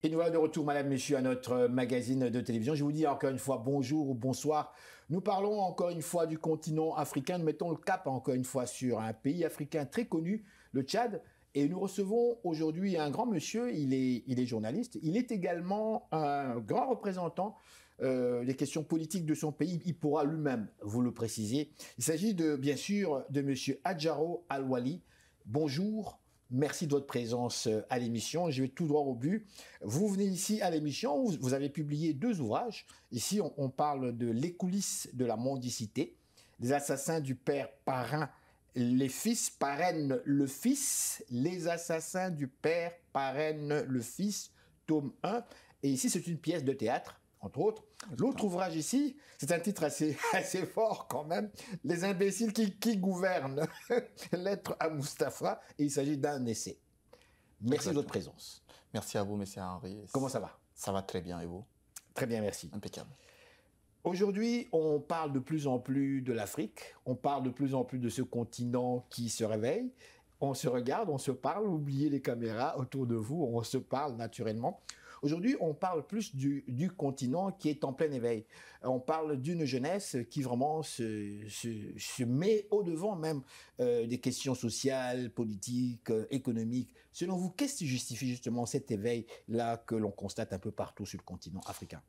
Et nous voilà de retour, madame, messieurs, à notre magazine de télévision. Je vous dis encore une fois bonjour ou bonsoir. Nous parlons encore une fois du continent africain. Nous mettons le cap encore une fois sur un pays africain très connu, le Tchad. Et nous recevons aujourd'hui un grand monsieur, il est journaliste. Il est également un grand représentant des questions politiques de son pays. Il pourra lui-même vous le préciser. Il s'agit bien sûr, de monsieur Adjaro Al-Wali. Bonjour. Merci de votre présence à l'émission. Je vais tout droit au but. Vous venez ici à l'émission, vous avez publié 2 ouvrages. Ici, on parle de Les coulisses de la mendicité, les assassins du père parrain, les fils parrainent le fils, les assassins du père parrainent le fils, tome 1. Et ici, c'est une pièce de théâtre, entre autres. L'autre ouvrage ici, c'est un titre assez fort quand même, Les imbéciles qui gouvernent, lettre à Mustapha, et il s'agit d'un essai. Merci de votre présence. Merci à vous, monsieur Henri. Comment ça va? Ça va très bien, et vous? Très bien, merci. Impeccable. Aujourd'hui, on parle de plus en plus de l'Afrique, on parle de plus en plus de ce continent qui se réveille. On se regarde, on se parle, oubliez les caméras autour de vous, on se parle naturellement. Aujourd'hui, on parle plus du continent qui est en plein éveil. On parle d'une jeunesse qui vraiment se met au-devant même des questions sociales, politiques, économiques. Selon vous, qu'est-ce qui justifie justement cet éveil-là que l'on constate un peu partout sur le continent africain?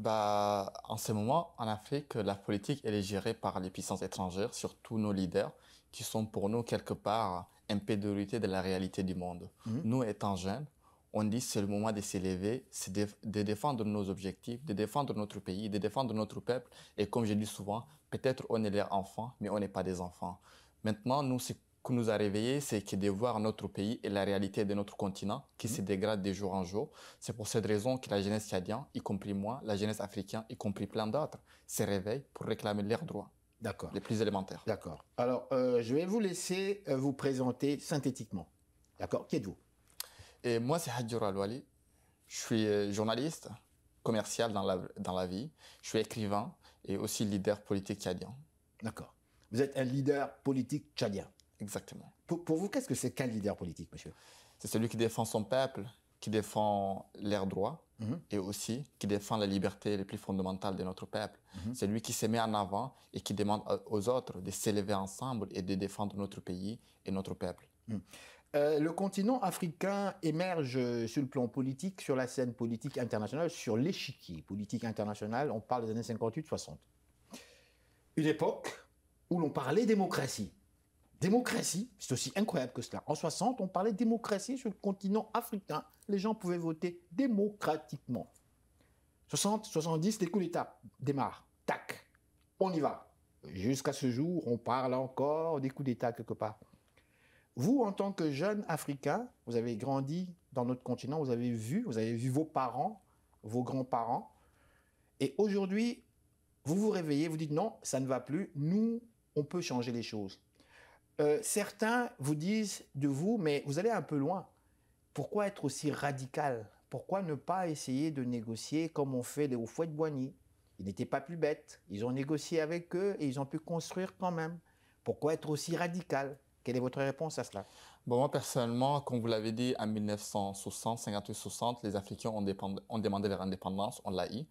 En ce moment, en Afrique, la politique elle est gérée par les puissances étrangères, surtout nos leaders, qui sont pour nous quelque part un pédorité de la réalité du monde. Nous, étant jeunes, on dit c'est le moment de s'élever, c'est de défendre nos objectifs, de défendre notre pays, de défendre notre peuple. Et comme je dis souvent, peut-être on est leurs enfants, mais on n'est pas des enfants. Maintenant, nous, ce qui nous a réveillés, c'est que de voir notre pays et la réalité de notre continent qui se dégrade de jour en jour. C'est pour cette raison que la jeunesse tchadienne, y compris moi, la jeunesse africaine, y compris plein d'autres, se réveille pour réclamer leurs droits. D'accord. Les plus élémentaires. D'accord. Alors, je vais vous laisser vous présenter synthétiquement. D'accord? Qui êtes-vous? Et moi, c'est Adjaro Al-Wali. Je suis journaliste, commercial dans la vie. Je suis écrivain et aussi leader politique tchadien. D'accord. Vous êtes un leader politique tchadien. Exactement. Pour vous, qu'est-ce que c'est qu'un leader politique, monsieur? C'est celui qui défend son peuple, qui défend leurs droits et aussi qui défend la liberté les plus fondamentales de notre peuple. C'est lui qui se met en avant et qui demande aux autres de s'élever ensemble et de défendre notre pays et notre peuple. Le continent africain émerge sur le plan politique, sur la scène politique internationale, sur l'échiquier politique international. On parle des années 58-60. Une époque où l'on parlait démocratie. Démocratie, c'est aussi incroyable que cela. En 60, on parlait démocratie sur le continent africain. Les gens pouvaient voter démocratiquement. 60, 70, les coups d'État démarrent. Tac, on y va. Jusqu'à ce jour, on parle encore des coups d'État quelque part. Vous, en tant que jeune Africain, vous avez grandi dans notre continent, vous avez vu vos parents, vos grands-parents. Et aujourd'hui, vous vous réveillez, vous dites non, ça ne va plus. Nous, on peut changer les choses. Certains vous disent de vous, mais vous allez un peu loin. Pourquoi être aussi radical? Pourquoi ne pas essayer de négocier comme on fait les Houphouët-Boigny? Ils n'étaient pas plus bêtes. Ils ont négocié avec eux et ils ont pu construire quand même. Pourquoi être aussi radical? Quelle est votre réponse à cela? Bon, moi, personnellement, comme vous l'avez dit, en 1960, 58-60, les Africains ont demandé leur indépendance, on l'a eu.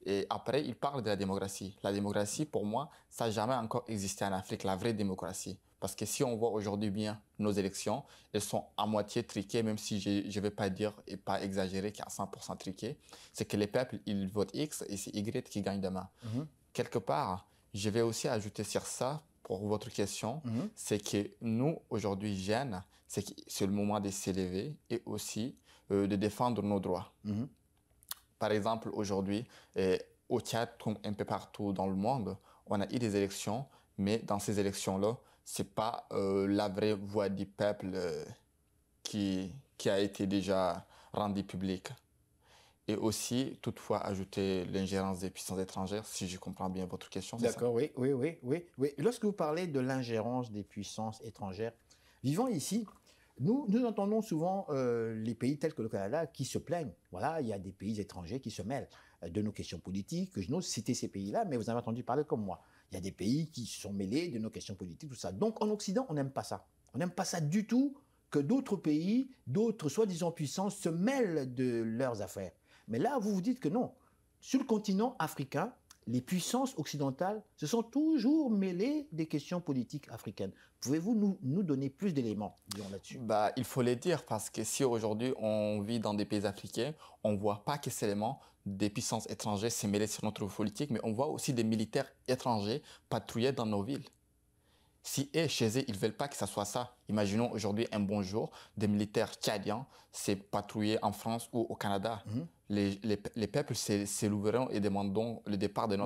Et après, ils parlent de la démocratie. La démocratie, pour moi, ça n'a jamais encore existé en Afrique, la vraie démocratie. Parce que si on voit aujourd'hui bien nos élections, elles sont à moitié triquées, même si je ne vais pas dire et pas exagérer qu'à 100% triquées. C'est que les peuples, ils votent X et c'est Y qui gagne demain. Quelque part, je vais aussi ajouter sur ça, pour votre question, c'est que nous, aujourd'hui, jeunes, c'est le moment de s'élever et aussi de défendre nos droits. Par exemple, aujourd'hui, au Tchad, comme un peu partout dans le monde, on a eu des élections, mais dans ces élections-là, c'est pas la vraie voix du peuple qui a été déjà rendue publique. Et aussi, toutefois, ajouter l'ingérence des puissances étrangères, si je comprends bien votre question. D'accord, oui. Lorsque vous parlez de l'ingérence des puissances étrangères, vivant ici, nous entendons souvent les pays tels que le Canada qui se plaignent. Voilà, il y a des pays étrangers qui se mêlent de nos questions politiques. Je n'ose citer ces pays-là, mais vous avez entendu parler comme moi. Il y a des pays qui se sont mêlés de nos questions politiques, tout ça. Donc, en Occident, on n'aime pas ça. On n'aime pas ça du tout que d'autres pays, d'autres soi-disant puissances se mêlent de leurs affaires. Mais là, vous vous dites que non. Sur le continent africain, les puissances occidentales se sont toujours mêlées des questions politiques africaines. Pouvez-vous nous donner plus d'éléments, disons, là-dessus? Bah, il faut les dire parce que si aujourd'hui on vit dans des pays africains, on ne voit pas que ces éléments des puissances étrangères se mêler sur notre politique, mais on voit aussi des militaires étrangers patrouiller dans nos villes. Si chez eux, ils ne veulent pas que ça soit ça, imaginons aujourd'hui un bon jour, des militaires tchadiens s'est patrouiller en France ou au Canada. Les peuples s'élèveront et demanderont le départ de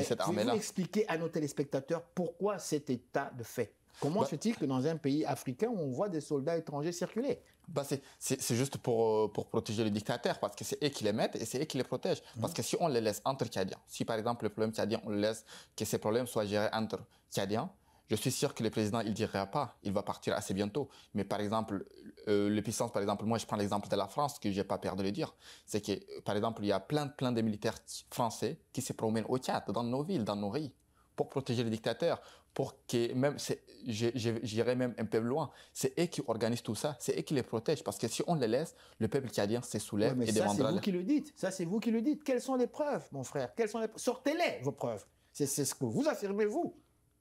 cette armée-là. Pouvez-vous expliquer à nos téléspectateurs pourquoi cet état de fait? Comment se fait-il que dans un pays africain, on voit des soldats étrangers circuler? Bah c'est juste pour protéger les dictateurs, parce que c'est eux qui les mettent et c'est eux qui les protègent. Parce que si on les laisse entre Tchadiens, si par exemple le problème tchadien, on laisse que ces problèmes soient gérés entre Tchadiens, je suis sûr que le président, il ne dira pas, il va partir assez bientôt. Mais par exemple, les puissances, par exemple, moi je prends l'exemple de la France, que je n'ai pas peur de le dire, c'est que par exemple, il y a plein de militaires français qui se promènent au Tchad, dans nos villes, dans nos rues, pour protéger les dictateurs, pour que même, j'irai même un peu loin, c'est eux qui organisent tout ça, c'est eux qui les protègent, parce que si on les laisse, le peuple tchadien se soulève et demandera... Ça, c'est vous qui le dites, ça, c'est vous qui le dites. Quelles sont les preuves, mon frère? Sortez-les, vos preuves. C'est ce que vous affirmez, vous.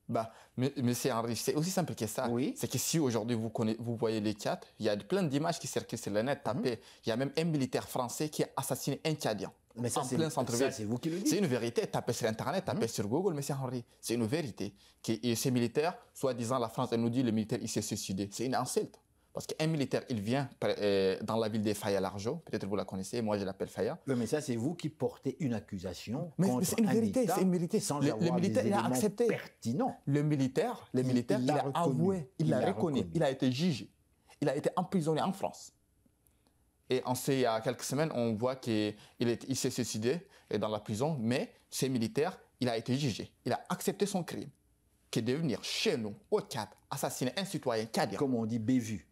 Bah, mais c'est aussi simple que ça. Oui. C'est que si aujourd'hui vous voyez les Tchad, il y a plein d'images qui circulent sur le net, tapées. Il y a même un militaire français qui a assassiné un Tchadien. Mais ça, en plein centre-ville. Ça, c'est vous qui le dites. C'est une vérité. Tapez sur Internet, tapez sur Google, mais c'est une vérité. Et ces militaires, soi-disant, la France, elle nous dit le militaire, il s'est suicidé. C'est une insulte. Parce qu'un militaire, il vient dans la ville des Faya-Largeau, peut-être vous la connaissez, moi je l'appelle Faya. Oui, mais ça, c'est vous qui portez une accusation mais contre c'est une vérité, État c'est une vérité. Sans le avoir militaire, des il a accepté. Pertinent. Le militaire, il a avoué, il l'a reconnu, il a été jugé, il a été emprisonné en France. Et il y a quelques semaines, on voit qu'il s'est suicidé dans la prison, mais ce militaire, il a été jugé, il a accepté son crime, qui est de venir chez nous, au Tchad, assassiner un citoyen tchadien. Comme on dit, bévu,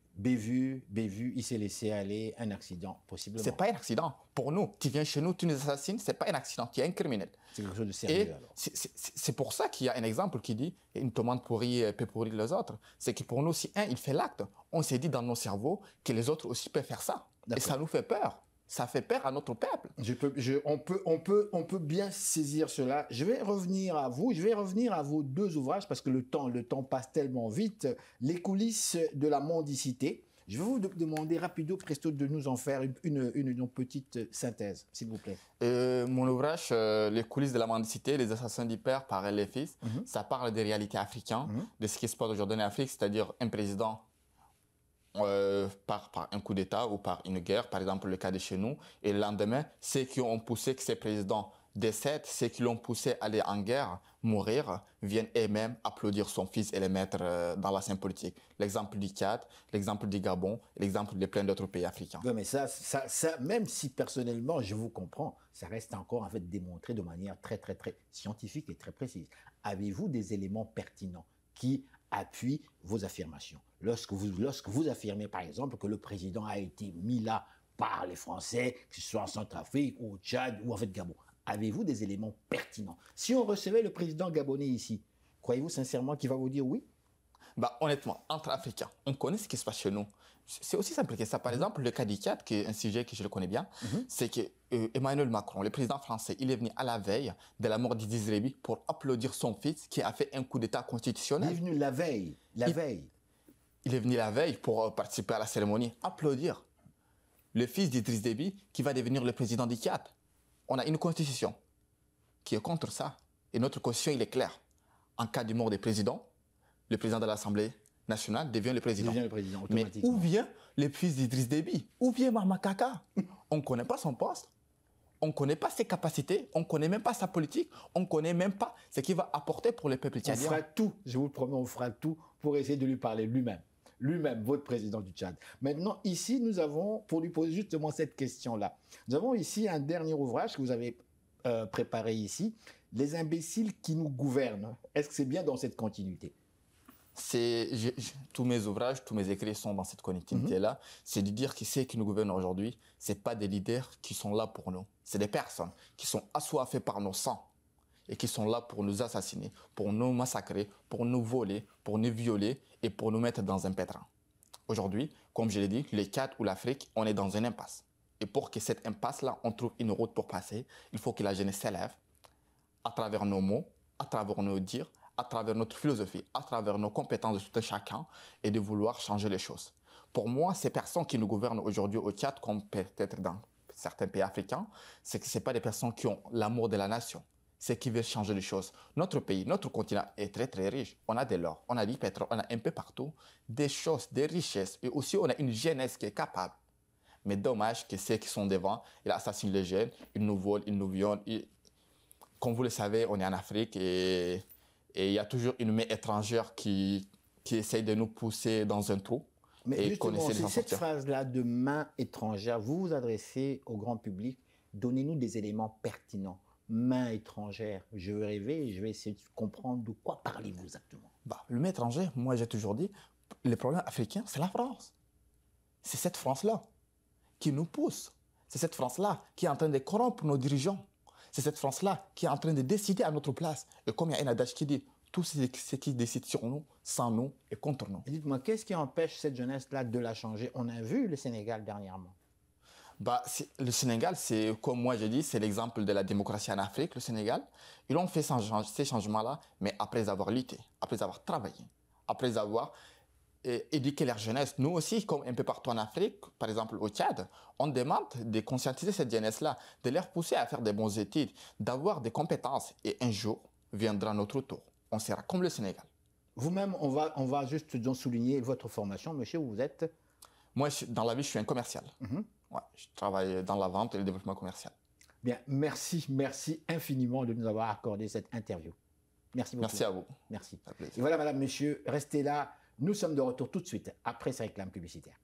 il s'est laissé aller, un accident, possiblement. C'est pas un accident. Pour nous, tu viens chez nous, tu nous assassines, c'est pas un accident, tu es un criminel. C'est quelque chose de sérieux, alors. C'est pour ça qu'il y a un exemple qui dit une tomate pourrie peut pourrir les autres. C'est que pour nous, si un, il fait l'acte, on s'est dit dans nos cerveaux que les autres aussi peuvent faire ça. Et ça nous fait peur. Ça fait peur à notre peuple. On peut bien saisir cela. Je vais revenir à vous. Je vais revenir à vos deux ouvrages parce que le temps passe tellement vite. Les coulisses de la mendicité. Je vais vous demander rapido presto de nous en faire une petite synthèse, s'il vous plaît. Mon ouvrage, Les coulisses de la mendicité, les assassins du père par les fils, ça parle des réalités africaines, de ce qui se passe aujourd'hui en Afrique, c'est-à-dire un président par un coup d'État ou par une guerre, par exemple le cas de chez nous, et le lendemain, ceux qui ont poussé que ces présidents décèdent, ceux qui l'ont poussé à aller en guerre, mourir, viennent eux-mêmes applaudir son fils et le mettre dans la scène politique. L'exemple du Tchad, l'exemple du Gabon, l'exemple de plein d'autres pays africains. Oui, mais ça, même si personnellement je vous comprends, ça reste encore en fait démontré de manière très scientifique et très précise. Avez-vous des éléments pertinents qui appuient vos affirmations? Lorsque vous affirmez par exemple que le président a été mis là par les Français, que ce soit en Centrafrique ou au Tchad ou en fait Gabon, avez-vous des éléments pertinents? Si on recevait le président gabonais ici, croyez-vous sincèrement qu'il va vous dire oui? Bah, honnêtement, entre Africains, on connaît ce qui se passe chez nous. C'est aussi simple que ça. Par exemple, le cas du Tchad, qui est un sujet que je le connais bien, c'est que Emmanuel Macron, le président français, il est venu à la veille de la mort d'Idriss Déby pour applaudir son fils qui a fait un coup d'État constitutionnel. Il est venu la veille. Il est venu la veille pour participer à la cérémonie, applaudir le fils d'Idriss Déby qui va devenir le président du Tchad. On a une constitution qui est contre ça. Et notre constitution, il est clair. En cas de mort des présidents, le président de l'Assemblée nationale devient le président. Mais où vient le fils d'Idriss Déby? Où vient Mama Kaka? On ne connaît pas son poste. On ne connaît pas ses capacités. On ne connaît même pas sa politique. On ne connaît même pas ce qu'il va apporter pour le peuple tchadien. On fera tout, je vous le promets, on fera tout pour essayer de lui parler lui-même. Lui-même, votre président du Tchad. Maintenant, ici, nous avons, pour lui poser justement cette question-là, nous avons ici un dernier ouvrage que vous avez préparé ici, Les imbéciles qui nous gouvernent. Est-ce que c'est bien dans cette continuité? Tous mes ouvrages, tous mes écrits sont dans cette continuité-là. C'est de dire que ceux qui nous gouvernent aujourd'hui, ce n'est pas des leaders qui sont là pour nous. C'est des personnes qui sont assoiffées par nos sangs et qui sont là pour nous assassiner, pour nous massacrer, pour nous voler, pour nous violer et pour nous mettre dans un pétrin. Aujourd'hui, comme je l'ai dit, le Tchad ou l'Afrique, on est dans une impasse. Et pour que cette impasse-là, on trouve une route pour passer, il faut que la jeunesse s'élève à travers nos mots, à travers nos dires, à travers notre philosophie, à travers nos compétences de tout un chacun et de vouloir changer les choses. Pour moi, ces personnes qui nous gouvernent aujourd'hui au Tchad, comme peut-être dans certains pays africains, c'est que ce pas des personnes qui ont l'amour de la nation, c'est qui veulent changer les choses. Notre pays, notre continent est très très riche. On a de l'or, on a du pétrole, on a un peu partout des choses, des richesses et aussi on a une jeunesse qui est capable. Mais dommage que ceux qui sont devant, ils assassinent les jeunes, ils nous volent, ils nous violent. Comme vous le savez, on est en Afrique et il y a toujours une main étrangère qui essaye de nous pousser dans un trou. Mais et justement, c'est cette phrase-là de main étrangère, vous vous adressez au grand public, donnez-nous des éléments pertinents. Main étrangère, je vais rêver, je vais essayer de comprendre de quoi parlez-vous exactement. Le main étranger, moi j'ai toujours dit, le problème africain, c'est la France. C'est cette France-là qui nous pousse. C'est cette France-là qui est en train de corrompre nos dirigeants. C'est cette France-là qui est en train de décider à notre place. Et comme il y a un adage qui dit, tout ce qui décide sur nous, sans nous et contre nous. Dites-moi, qu'est-ce qui empêche cette jeunesse-là de la changer? On a vu le Sénégal dernièrement. Le Sénégal, c'est comme moi je dis, c'est l'exemple de la démocratie en Afrique, le Sénégal. Ils ont fait ces changements-là, mais après avoir lutté, après avoir travaillé, après avoir éduqué leur jeunesse. Nous aussi, comme un peu partout en Afrique, par exemple au Tchad, on demande de conscientiser cette jeunesse-là, de leur pousser à faire des bonnes études, d'avoir des compétences. Et un jour viendra notre tour. On sera comme le Sénégal. Vous-même, on va juste souligner votre formation. Monsieur, vous êtes? Moi, dans la vie, je suis un commercial. Ouais, je travaille dans la vente et le développement commercial. Bien, merci infiniment de nous avoir accordé cette interview. Merci beaucoup. Merci à vous. Merci. Et voilà, madame, monsieur, restez là. Nous sommes de retour tout de suite après ces réclames publicitaires.